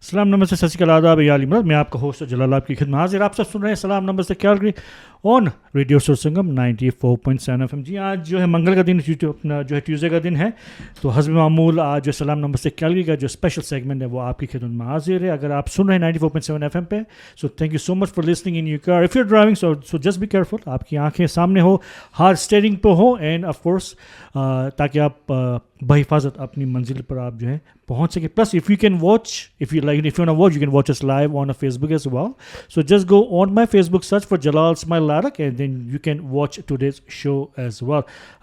सलाम नमस्ते सत श्री अकाल आदाब याली मदद मैं आपका होस्ट जलाल आपकी खिदमत हाजिर आप सब सुन रहे हैं सलाम नमस्ते Calgary on radio Sursangam 94.7 FM। जी आज जो है मंगल का दिन अपना जो है ट्यूसडे का दिन है, तो हस्ब मामूल आज जो सलाम नमस्ते कैलगरी का जो स्पेशल सेगमेंट है वो आपकी खिदमत में हाजिर है। अगर आप सुन रहे हैं 94.7 FM पे, so thank you so much for listening in your car. If you are driving so just be careful, आपकी आंखें सामने हो, हाथ स्टीयरिंग पे हो, एंड ऑफ कोर्स ताकि आप बहिफाजत अपनी मंजिल पर आप जो है पहुंच सके। Plus if you can watch, if you want watch, you can watch us live on Facebook as well. So just go on my Facebook, search for Jalal Smile Larak, and then you can watch today's show as well.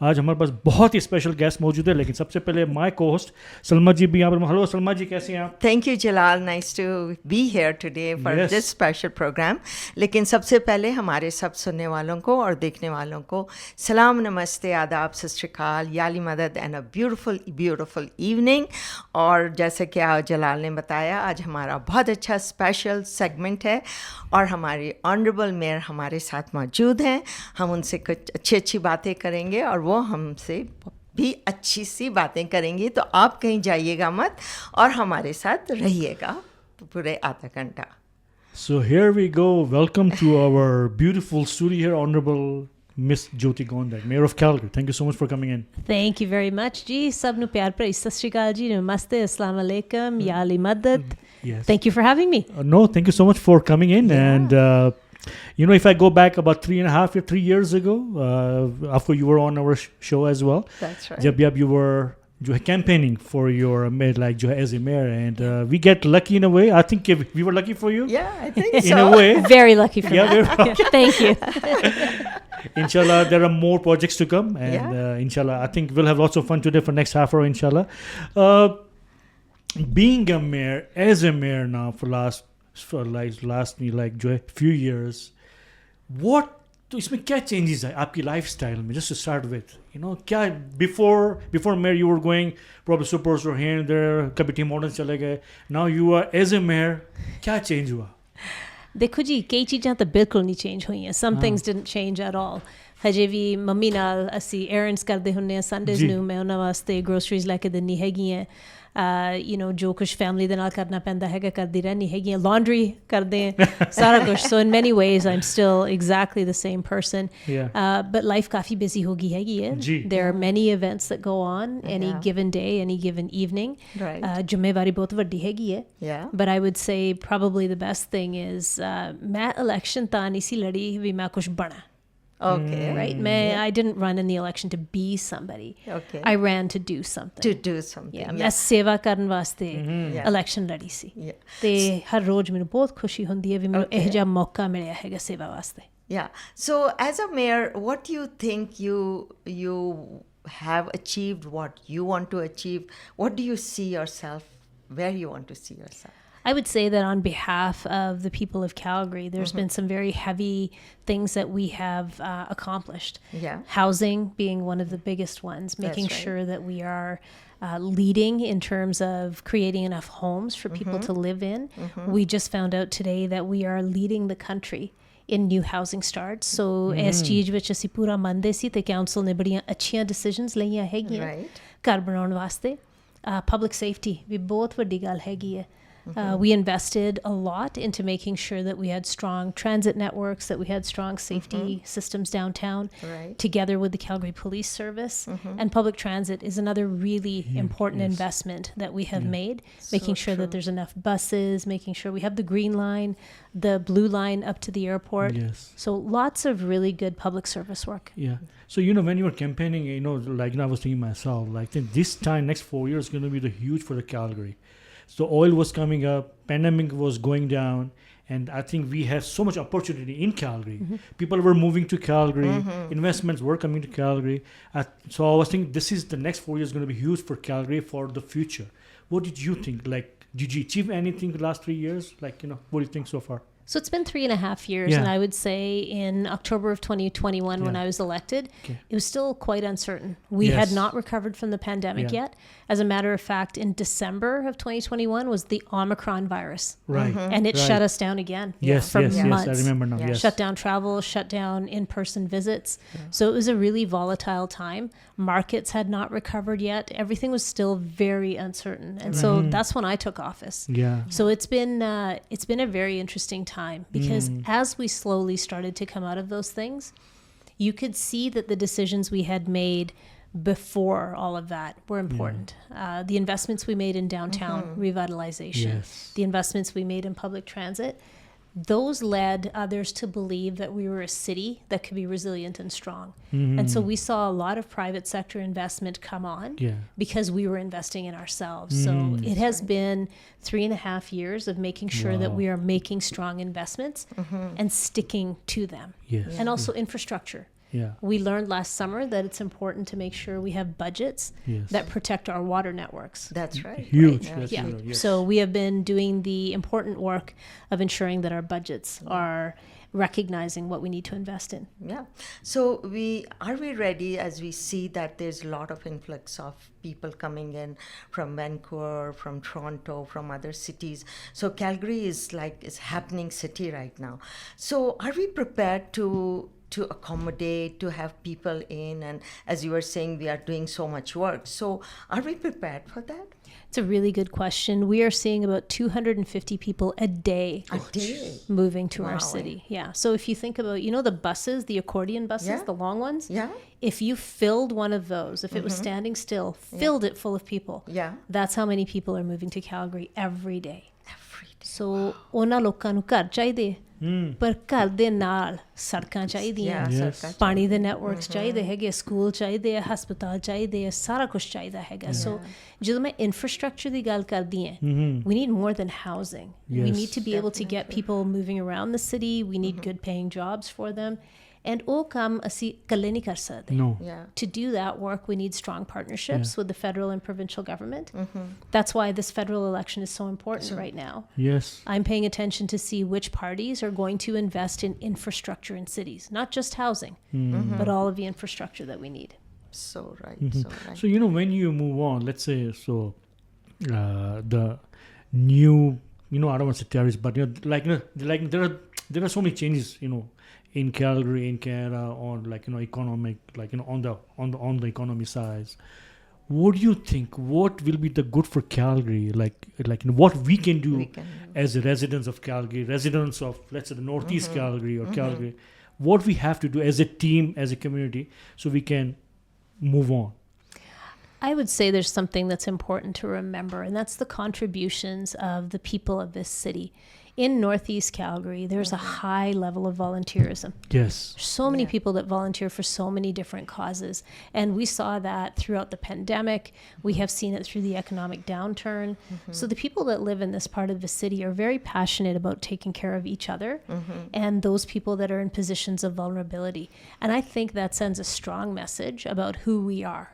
आज हमारे पास बहुत ही special guest मौजूद है, लेकिन सबसे पहले my co-host Salma जी भी यहाँ पर। हेलो सलमा जी, कैसे हैं आप? Thank you Jalal, nice to be here today for this special program. लेकिन सबसे पहले हमारे सब सुनने वालों को और देखने वालों को सलाम नमस्ते आदाब सत श्री अकाल याली मदद एंड अ ब्यूटीफुल इवनिंग। और जैसे कि जलाल ने बताया, आज हमारा बहुत अच्छा स्पेशल सेगमेंट है और हमारे ऑनरेबल मेयर हमारे साथ मौजूद हैं। हम उनसे कुछ अच्छी बातें करेंगे और वो हमसे भी अच्छी सी बातें करेंगी, तो आप कहीं जाइएगा मत और हमारे साथ रहिएगा पूरे आधा घंटा। So here we go. Welcome to our beautiful studio here, Honorable Miss Jyoti Gondak, Mayor of Calgary. Thank you so much for coming in. Thank you very much जी। सब नु प्यार भरी सत श्री अकाल जी, नमस्ते, अस्सलाम वालेकुम, या अली मदद। Yes. Thank you for having me. No, thank you so much for coming in. Yeah. And you know, if I go back about 3 years ago, after you were on our show as well. That's right. जब you were जो है campaigning for your mayor, like जो है as a mayor, and we get lucky in a way. I think we were lucky for you. Yeah, I think so. In a way. Very lucky for Yeah, me. very lucky. Thank you. Inshallah, there are more projects to come, and inshallah, I think we'll have lots of fun today for next half hour, inshallah. Being a mayor, as a mayor now for last जो है few years, what तो इसमें क्या changes है आपकी lifestyle में? Just to start with, you know, क्या before mayor you were going probably superstore here and there, कभी Tim Hortons चले गए, now you are as a mayor, क्या change हुआ? देखो जी, कई चीज़ां ਤਾਂ ਬਿਲਕੁਲ ਨਹੀਂ ਚੇਂਜ ਹੋਈਆਂ। Some things didn't change at all. ਹਜੇ ਵੀ ਮੰਮੀ ਨਾਲ ਅਸੀਂ errands ਕਰਦੇ ਹੁੰਦੇ ਆ ਸੰਡੇਜ਼ ਨੂੰ, ਮੈਂ ਉਹਨਾਂ ਵਾਸਤੇ groceries ਲੈ ਕੇ ਦਿੰਦੀ ਹੈਗੀ ਆ। you know, ਜੋ ਕੁਝ ਫੈਮਿਲੀ ਦੇ ਨਾਲ ਕਰਨਾ ਪੈਂਦਾ ਹੈਗਾ ਕਰਦੀ ਰਹਿੰਦੀ ਹੈਗੀ ਆ, laundry ਕਰਦੇ ਆ, ਸਾਰਾ ਕੁਝ। So in many ways I'm still exactly the same person. But life coffee busy ਹੋ ਗਈ ਹੈਗੀ ਹੈ। There are many events that go on any given day, any given evening. ਜ਼ਿੰਮੇਵਾਰੀ ਬਹੁਤ ਵੱਡੀ ਹੈਗੀ ਹੈ। But I would say probably the best thing is ਮੈਂ election ਤਾਂ ਨਹੀਂ ਸੀ ਲੜੀ ਵੀ ਮੈਂ ਕੁਝ ਬਣਾ। Okay. Right? I didn't run in the election to be somebody. Okay. I ran to do something. To do something. Yeah. मैं सेवा ਕਰਨ ਵਾਸਤੇ election ਲੜੀ ਸੀ। ਤੇ ਹਰ ਰੋਜ਼ ਮੈਨੂੰ ਬਹੁਤ ਖੁਸ਼ੀ ਹੁੰਦੀ ਹੈ ਵੀ ਮੈਨੂੰ ਇਹ ਜਿਹਾ ਮੌਕਾ ਮਿਲਿਆ ਹੈਗਾ ਸੇਵਾ ਵਾਸਤੇ। Yeah. So as a mayor, what do you think you have achieved what you want to achieve? What do you see yourself, where you want to see yourself? I would say that on behalf of the people of Calgary, there's been some very heavy things that we have accomplished. Housing being one of the biggest ones, making sure that we are leading in terms of creating enough homes for people to live in. We just found out today that we are leading the country in new housing starts. So ਇਸ ਚੀਜ਼ ਵਿੱਚ ਅਸੀਂ ਪੂਰਾ ਮੰਨਦੇ ਸੀ ਤੇ council ਨੇ ਬੜੀਆਂ ਅੱਛੀਆਂ decisions ਲਈਆਂ ਹੈਗੀਆਂ ਘਰ ਬਣਾਉਣ ਵਾਸਤੇ। Public safety ਵੀ ਬਹੁਤ ਵੱਡੀ ਗੱਲ ਹੈਗੀ ਹੈ। We invested a lot into making sure that we had strong transit networks, that we had strong safety systems downtown, together with the Calgary Police Service. And public transit is another really important investment that we have made, making sure that there's enough buses, making sure we have the green line, the blue line up to the airport. So lots of really good public service work. So, you know, when you were campaigning, you know, like, you know, I was thinking myself, like, this time, next 4 years is going to be huge for the Calgary. So oil was coming up, pandemic was going down, and I think we have so much opportunity in Calgary. People were moving to Calgary, investments were coming to Calgary. So I was thinking this is the next 4 years going to be huge for Calgary for the future. What did you think? Like, did you achieve anything the last 3 years? Like, you know, what do you think so far? So it's been 3.5 years, and I would say in October of 2021, when I was elected, it was still quite uncertain. We had not recovered from the pandemic yet. As a matter of fact, in December of 2021 was the Omicron virus. Right. And it shut us down again for months. I remember now. Yes. Shut down travel, shut down in-person visits. So it was a really volatile time. Markets had not recovered yet. Everything was still very uncertain. And so that's when I took office. Yeah. So it's been a very interesting time, because as we slowly started to come out of those things, you could see that the decisions we had made before all of that were important. The investments we made in downtown revitalization, the investments we made in public transit, those led others to believe that we were a city that could be resilient and strong. And so we saw a lot of private sector investment come on because we were investing in ourselves. So it has been 3.5 years of making sure that we are making strong investments and sticking to them. And also infrastructure. We learned last summer that it's important to make sure we have budgets that protect our water networks. That's right. Huge. Right? That's huge. Yes. So we have been doing the important work of ensuring that our budgets are recognizing what we need to invest in. So are we ready, as we see that there's a lot of influx of people coming in from Vancouver, from Toronto, from other cities. So Calgary is happening city right now. So are we prepared to accommodate, to have people in? And as you were saying, we are doing so much work. So are we prepared for that? It's a really good question. We are seeing about 250 people a day moving to our city. So if you think about, the buses, the accordion buses, the long ones, if you filled one of those, if it was standing still, filled it full of people, that's how many people are moving to Calgary every day. So ਉਹਨਾਂ ਲੋਕਾਂ ਨੂੰ ਘਰ ਚਾਹੀਦੇ, ਪਰ ਘਰ ਦੇ ਨਾਲ ਸੜਕਾਂ ਚਾਹੀਦੀਆਂ, ਪਾਣੀ ਦੇ ਨੈਟਵਰਕਸ ਚਾਹੀਦੇ ਹੈਗੇ, ਸਕੂਲ ਚਾਹੀਦੇ ਆ, ਹਸਪਤਾਲ ਚਾਹੀਦੇ ਆ, ਸਾਰਾ ਕੁਝ ਚਾਹੀਦਾ ਹੈਗਾ. ਸੋ ਜਦੋਂ ਮੈਂ ਇਨਫਰਾਸਟ੍ਰਕਚਰ ਦੀ ਗੱਲ ਕਰਦੀ ਹਾਂ, we need more than housing. We need to be able to get people moving around the city. We need good paying jobs for them. And ਉਹ ਕੰਮ ਅਸੀਂ ਇਕੱਲੇ ਨਹੀਂ ਕਰ ਸਕਦੇ. To do that work, we need strong partnerships with the federal and provincial government. That's why this federal election is so important right now. I'm paying attention to see which parties are going to invest in infrastructure in cities, not just housing, but all of the infrastructure that we need. So right. So, when you move on, let's say, the new, I don't want to say terrorists, but there are so many changes, in Calgary, in Canada, on economic, on the economy side. What do you think? What will be the good for Calgary? What we can do as residents of Calgary, residents of, let's say, the Northeast Calgary or Calgary, what we have to do as a team, as a community, so we can move on. I would say there's something that's important to remember, and that's the contributions of the people of this city. In Northeast Calgary, there's a high level of volunteerism. Yes. So many people that volunteer for so many different causes. And we saw that throughout the pandemic. We have seen it through the economic downturn. So the people that live in this part of the city are very passionate about taking care of each other and those people that are in positions of vulnerability. And I think that sends a strong message about who we are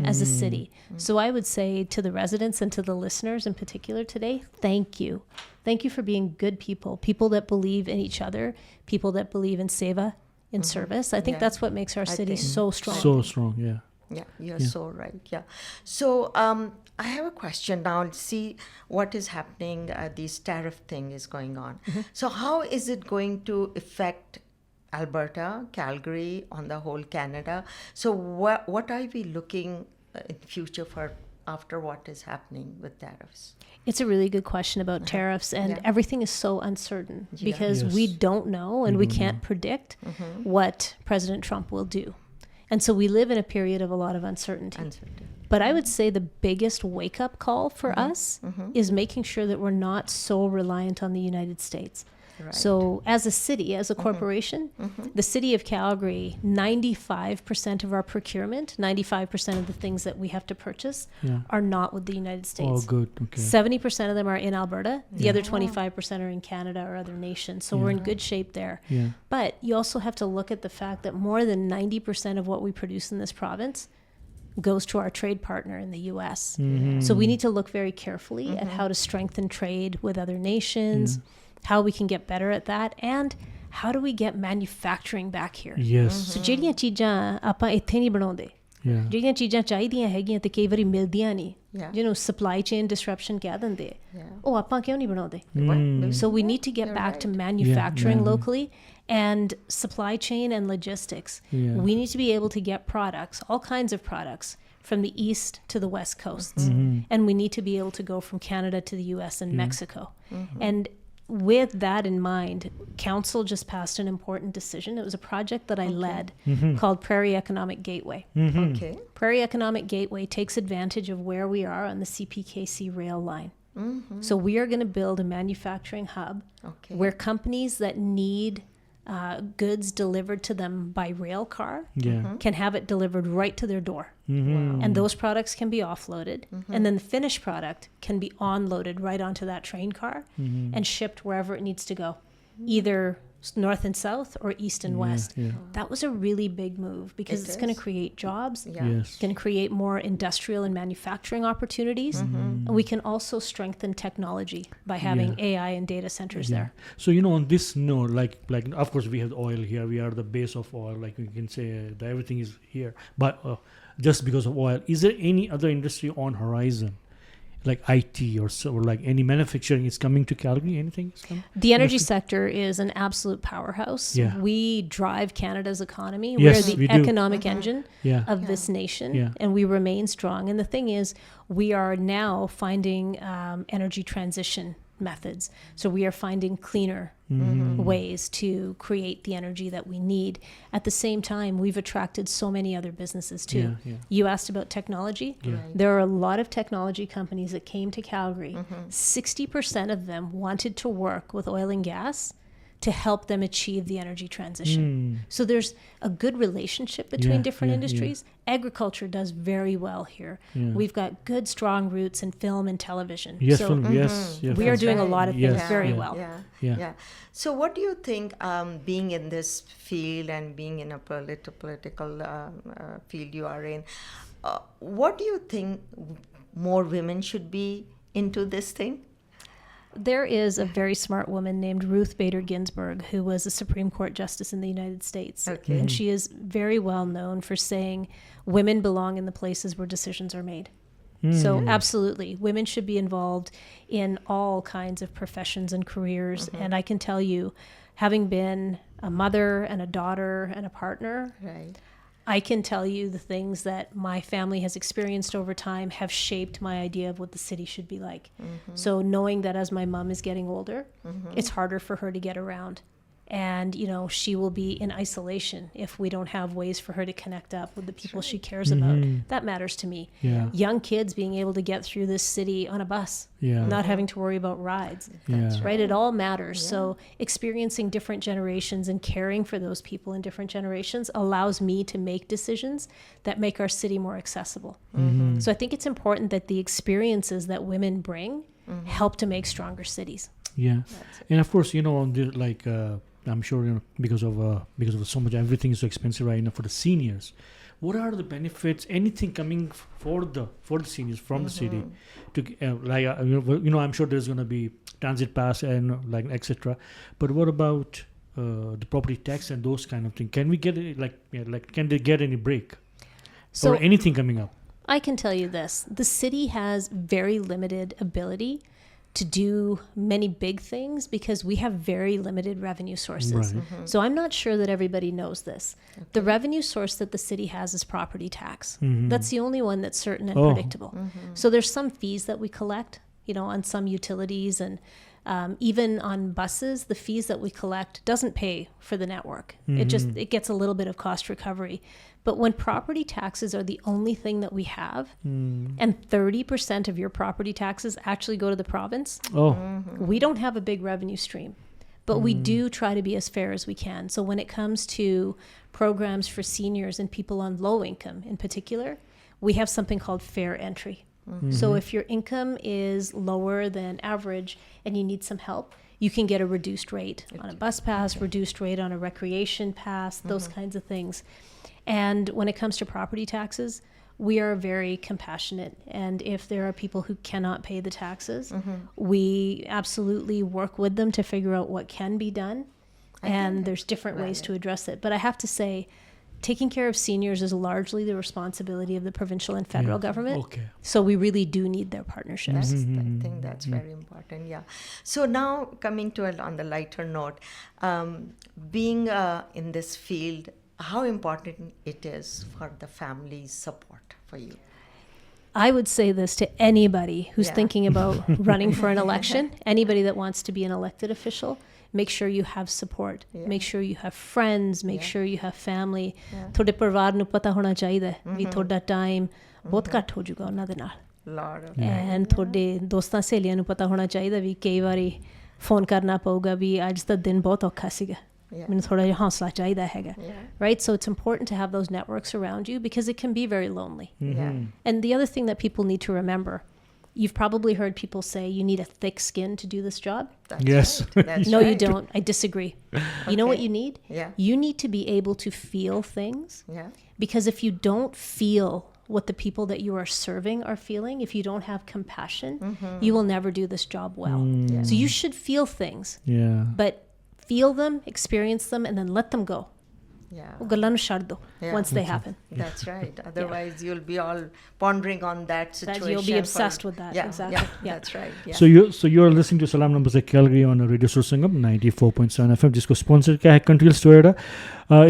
as a city. So I would say to the residents and to the listeners in particular today, thank you. Thank you for being good people that believe in each other, people that believe in seva, in service. I think that's what makes our city so strong. So strong, Yeah, you're so right. Yeah. So I have a question now. See what is happening. This tariff thing is going on. So how is it going to affect Alberta, Calgary, on the whole Canada? So what are we looking in future for after what is happening with tariffs? It's a really good question about tariffs, and everything is so uncertain because we don't know and we can't predict what President Trump will do. And so we live in a period of a lot of uncertainty. But I would say the biggest wake-up call for us is making sure that we're not so reliant on the United States. Right. So as a city, as a corporation, the city of Calgary, 95% of our procurement, 95% of the things that we have to purchase are not with the United States. Oh, good. Okay. 70% of them are in Alberta. The other 25% are in Canada or other nations. So we're in good shape there. But you also have to look at the fact that more than 90% of what we produce in this province goes to our trade partner in the U.S. So we need to look very carefully at how to strengthen trade with other nations. how we can get better at that, and how do we get manufacturing back here? Yes. So ਜਿਹੜੀਆਂ ਚੀਜ਼ਾਂ ਆਪਾਂ ਇੱਥੇ ਨਹੀਂ ਬਣਾਉਂਦੇ, ਜਿਹੜੀਆਂ ਚੀਜ਼ਾਂ ਚਾਹੀਦੀਆਂ ਹੈਗੀਆਂ ਤੇ ਕਈ ਵਾਰੀ ਮਿਲਦੀਆਂ ਨਹੀਂ, ਜਿਹਨੂੰ supply chain disruption ਕਹਿ ਦਿੰਦੇ ਆ, ਉਹ ਆਪਾਂ ਕਿਉਂ ਨਹੀਂ ਬਣਾਉਂਦੇ? So we need to get back to manufacturing locally and supply chain and logistics. We need to be able to get products, all kinds of products, from the east to the west coasts. And we need to be able to go from Canada to the US and Mexico. And with that in mind, Council just passed an important decision. It was a project that I led called Prairie Economic Gateway. Prairie Economic Gateway takes advantage of where we are on the CPKC rail line. So we are going to build a manufacturing hub where companies that need goods delivered to them by rail car can have it delivered right to their door. And those products can be offloaded, and then the finished product can be onloaded right onto that train car and shipped wherever it needs to go, either north and south or east and west. That was a really big move because it's going to create jobs. It's going to create more industrial and manufacturing opportunities. And we can also strengthen technology by having AI and data centers there. So, you know, on this note, like of course we have oil here. We are the base of oil. Like we can say that everything is here. But just because of oil, is there any other industry on horizon? Like IT or like any manufacturing is coming to Calgary? Anything is coming? The energy sector is an absolute powerhouse. We drive Canada's economy. Yes, we're the economic engine of this nation, and we remain strong. And the thing is, we are now finding energy transition methods. So we are finding cleaner ways to create the energy that we need. At the same time, we've attracted so many other businesses too. You asked about technology. There are a lot of technology companies that came to Calgary. 60% of them wanted to work with oil and gas to help them achieve the energy transition. So there's a good relationship between different industries. Agriculture does very well here. We've got good, strong roots in film and television. So we are doing a lot of things very well. So what do you think, being in this field and being in a political field you are in, what do you think more women should be into this thing? There is a very smart woman named Ruth Bader Ginsburg who was a Supreme Court Justice in the United States. And she is very well known for saying women belong in the places where decisions are made. So absolutely, women should be involved in all kinds of professions and careers. And I can tell you, having been a mother and a daughter and a partner, I can tell you the things that my family has experienced over time have shaped my idea of what the city should be like. So knowing that as my mom is getting older, it's harder for her to get around. And, you know, she will be in isolation if we don't have ways for her to connect up with the people she cares about. That matters to me. Young kids being able to get through this city on a bus, not having to worry about rides. Right? It all matters. So experiencing different generations and caring for those people in different generations allows me to make decisions that make our city more accessible. So I think it's important that the experiences that women bring help to make stronger cities. And of course, you know, like I'm sure, you know, because of so much, everything is so expensive right now for the seniors. What are the benefits? Anything coming for the seniors from the city to you know, I'm sure there's going to be transit pass and like etc. But what about the property tax and those kind of things? Can we get it, like can they get any break or anything coming up? I can tell you this: the city has very limited ability to do many big things because we have very limited revenue sources. So I'm not sure that everybody knows this. The revenue source that the city has is property tax. That's the only one that's certain and predictable. So there's some fees that we collect, you know, on some utilities, and even on buses, the fees that we collect doesn't pay for the network. It gets a little bit of cost recovery. But when property taxes are the only thing that we have, and 30% of your property taxes actually go to the province, we don't have a big revenue stream. But we do try to be as fair as we can. So when it comes to programs for seniors and people on low income in particular, we have something called fair entry. So if your income is lower than average and you need some help, you can get a reduced rate on a bus pass, reduced rate on a recreation pass, those kinds of things. And when it comes to property taxes, we are very compassionate, and if there are people who cannot pay the taxes, we absolutely work with them to figure out what can be done, and there's different ways to address it. But I have to say, taking care of seniors is largely the responsibility of the provincial and federal government. Okay. So we really do need their partnerships. I think that's very important, yeah. So now coming to it on the lighter note, being in this field, how important it is for the family's support for you? I would say this to anybody who's thinking about running for an election, anybody that wants to be an elected official. Make sure you have support. Make sure you have friends. Make sure you have family. ਤੁਹਾਡੇ ਪਰਿਵਾਰ ਨੂੰ ਪਤਾ ਹੋਣਾ ਚਾਹੀਦਾ ਹੈ ਵੀ ਤੁਹਾਡਾ time ਬਹੁਤ ਘੱਟ ਹੋ ਜਾਊਗਾ ਉਹਨਾਂ ਦੇ ਨਾਲ ਐਂਡ ਤੁਹਾਡੇ ਦੋਸਤਾਂ ਸਹੇਲੀਆਂ ਨੂੰ ਪਤਾ ਹੋਣਾ ਚਾਹੀਦਾ ਵੀ ਕਈ ਵਾਰੀ ਫੋਨ ਕਰਨਾ ਪਊਗਾ ਵੀ ਅੱਜ ਦਾ ਦਿਨ ਬਹੁਤ ਔਖਾ ਸੀਗਾ ਮੈਨੂੰ ਥੋੜਾ ਜਿਹਾ ਹੌਸਲਾ ਚਾਹੀਦਾ ਹੈਗਾ right so it's important to have those networks around you because it can be very lonely and the other thing that people need to remember, you've probably heard people say you need a thick skin to do this job. Yes. No, you don't. I disagree. You know what you need? You need to be able to feel things. Because if you don't feel what the people that you are serving are feeling, if you don't have compassion, you will never do this job well. So you should feel things. But feel them, experience them, and then let them go. Once they happen. That's right. Otherwise, you'll be all pondering on that situation. You'll be obsessed with that. Exactly. That's right. So you're listening to Salam Namaste Calgary on Radio Sursangam 94.7 FM. जिसको sponsor किया है Country Toyota.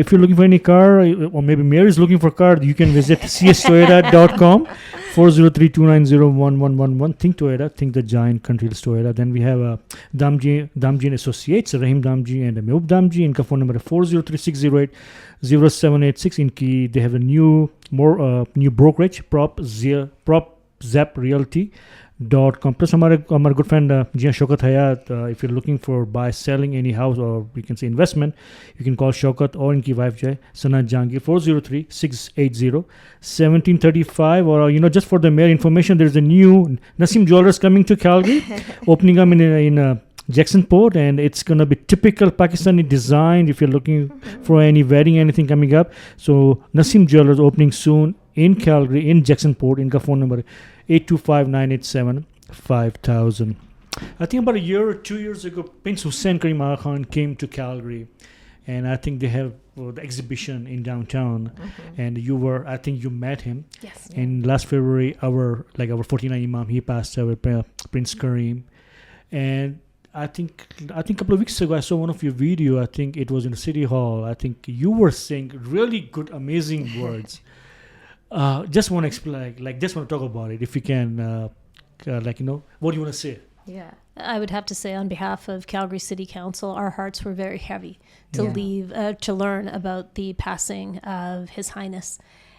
If you're looking for any car, or maybe Mary is looking for a car, you can visit cstoyota.com. 403-290-1111. Think Toyota, think the giant Country Toyota. Then we have Damji and Associates, Rahim Damji and Mehboob Damji. Inka phone number 403-608-0786. They have a new brokerage, Zap Realty.com. Plus our good friend Jia Shaukat Hayat, if you're looking for buy, selling any house, or we can say investment, you can call Shaukat or inki wife Jai Sanat Jangir 403-680-1735. Or just for the mere information, there's a new Nasim Jewelers coming to Calgary, opening up in Jackson Port, and it's going to be typical Pakistani design if you're looking for any wedding, anything coming up. So Nasim Jewelers opening soon in Calgary, in Jackson Port. Inka phone number 825-987-5000. I think about a year or 2 years ago, Prince Hussain Karim Aga Khan came to Calgary, and I think they have the exhibition in downtown, and I think you met him. Yes. And last February, our 49 Imam, he passed away, Prince Karim. And I think a couple of weeks ago, I saw one of your video. I think it was in City Hall. I think you were saying really good, amazing words. Just want to explain, just want to talk about it. If you can, what do you want to say? Yeah. I would have to say, on behalf of Calgary City Council, our hearts were very heavy to learn about the passing of His Highness.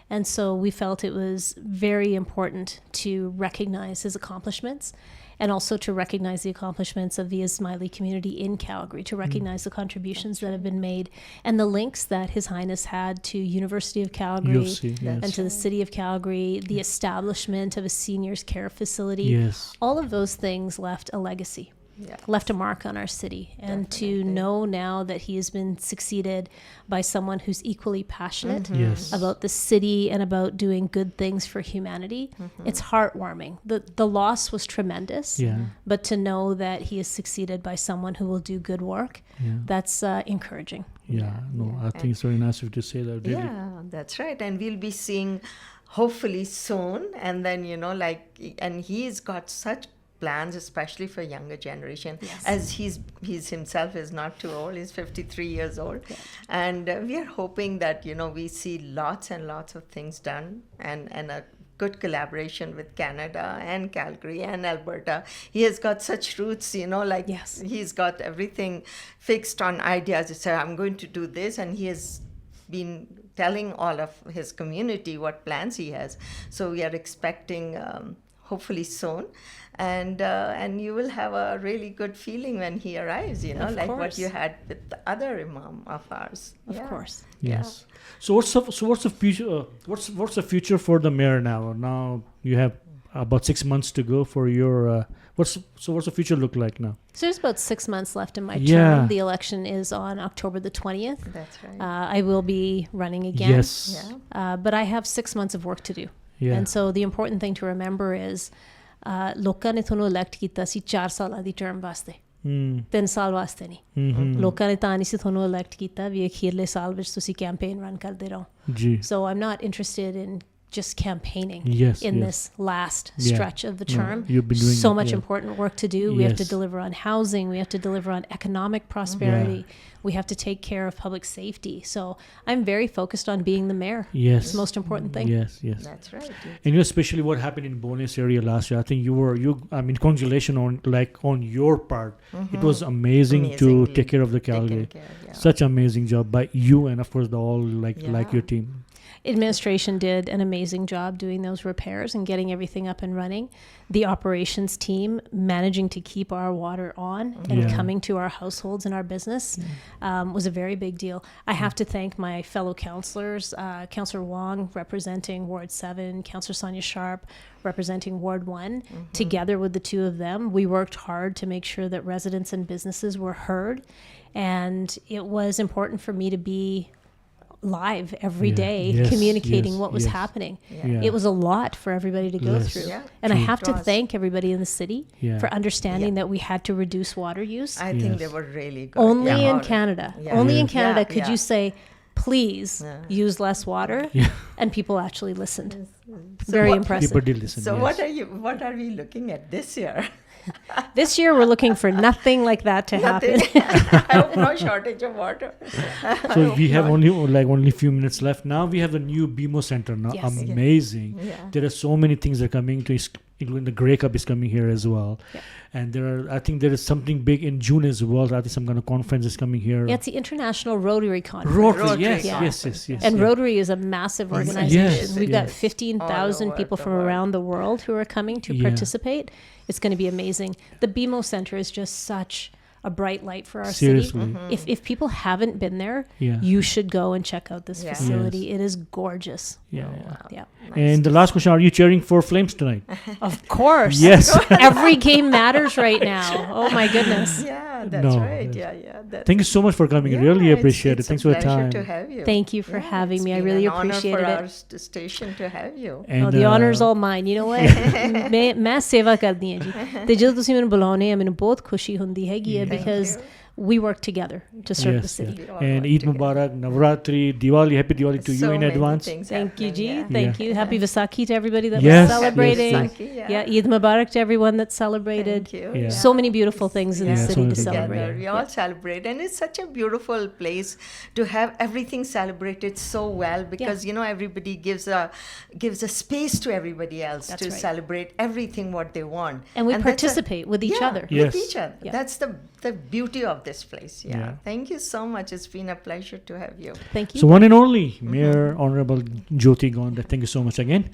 And so we felt it was very important to recognize his accomplishments, and also to recognize the accomplishments of the Ismaili community in Calgary, to recognize the contributions that have been made and the links that His Highness had to University of Calgary and to the City of Calgary, the establishment of a seniors care facility. All of those things left a legacy. Left a mark on our city. And to know now that he has been succeeded by someone who's equally passionate about the city and about doing good things for humanity, it's heartwarming. The loss was tremendous, but to know that he is succeeded by someone who will do good work, that's encouraging. I think it's very nice of you to say that. Really. Yeah, that's right. And we'll be seeing hopefully soon, and then and he's got such plans, especially for younger generation, as he's himself is not too old. He's 53 years old, and we are hoping that we see lots and lots of things done, and a good collaboration with Canada and Calgary and Alberta. He has got such roots, he's got everything fixed on ideas. He said, I'm going to do this, and he has been telling all of his community what plans he has. So we are expecting hopefully soon, and you will have a really good feeling when he arrives, what you had with the other imam of ours. Of course. Yes. So what's the future? What's the future for the mayor now? Now you have about 6 months to go for your. What's the future look like now? So there's about 6 months left in my term. The election is on October the 20th. That's right. I will be running again. Yes. But I have 6 months of work to do. Yeah. And so the important thing to remember is ਲੋਕਾਂ ਨੇ ਤੁਹਾਨੂੰ elect ਕੀਤਾ ਸੀ 4 ਸਾਲਾਂ ਦੀ term ਵਾਸਤੇ 3 ਸਾਲ ਵਾਸਤੇ ਨਹੀਂ ਲੋਕਾਂ ਨੇ ਤਾਂ ਨਹੀਂ ਸੀ ਤੁਹਾਨੂੰ elect ਕੀਤਾ ਵੀ ਅਖੀਰਲੇ ਸਾਲ ਵਿੱਚ ਤੁਸੀਂ campaign run ਕਰਦੇ ਰਹੋ ਜੀ so I'm not interested in just campaigning in yes. this last stretch of the term. You've been doing so much important work to do. We have to deliver on housing. We have to deliver on economic prosperity. We have to take care of public safety. So I'm very focused on being the mayor. Yes. It's the most important thing. Yes. That's right. And you know, especially what happened in Bonus area last year. I think I mean, congratulations on your part. It was amazing to take care of the Calgary. Such amazing job by you and of course the all like your team. Administration did an amazing job doing those repairs and getting everything up and running. The operations team managing to keep our water on and coming to our households and our business was a very big deal. I have to thank my fellow councillors, Councillor Wong representing Ward 7, Councillor Sonia Sharp representing Ward 1. Together with the two of them, we worked hard to make sure that residents and businesses were heard. And it was important for me to be live every day communicating what was happening. It was a lot for everybody to go through. And I have to thank everybody in the city for understanding that we had to reduce water use. I think they were really good. Only in Canada. Only in Canada could you say, please use less water, and people actually listened. Very impressive. People did listen. So what are we looking at this year? This year we're looking for nothing like that to happen. I hope no shortage of water. So we have only few minutes left. Now we have the new BMO Center now. Yes. Amazing. There are so many things that are coming to, including the Grey Cup is coming here as well. And I think there is something big in June as well. I think some kind of conference is coming here. Yeah, it's the International Rotary Conference. Rotary. Yes. And Rotary is a massive organization. We've got 15,000 people from around the world who are coming to participate. It's going to be amazing. The BMO Center is just such a bright light for our Seriously. city. If people haven't been there, you should go and check out this facility. It is gorgeous. Yeah. And the last question, are you cheering for Flames tonight? Of course. Yes. Every game matters right now. Oh my goodness. Yeah, that's right. Thank you so much for coming. Really appreciate it. Thanks for your time. To have you. Thank you for having me. I really appreciated it. It's been an honor for our station to have you. And, the honor is all mine. You know what? ਮੈਂ ਸੇਵਾ ਕਰਦੀ ਹਾਂ ਜੀ ਤੇ ਜਦੋਂ ਤੁਸੀਂ ਮੈਨੂੰ ਬੁਲਾਉਂਦੇ ਆ ਮੈਨੂੰ ਬਹੁਤ ਖੁਸ਼ੀ ਹੁੰਦੀ ਹੈਗੀ ਹੈ because we work together to serve the city. And Eid Mubarak, Navratri, Diwali, happy Diwali to you in advance. Thank you, Ji. Thank you. Happy Vaisakhi to everybody that was celebrating. Eid Mubarak to everyone that celebrated. Thank you. So many beautiful things in the city to celebrate. We all celebrate, and it's such a beautiful place to have everything celebrated so well because you know everybody gives a space to everybody else to celebrate everything what they want. And we participate with each other. With each other. That's the beauty of this place. Thank you so much. It's been a pleasure to have you. Thank you. So one and only Mayor Honorable Jyoti Gonda, thank you so much again.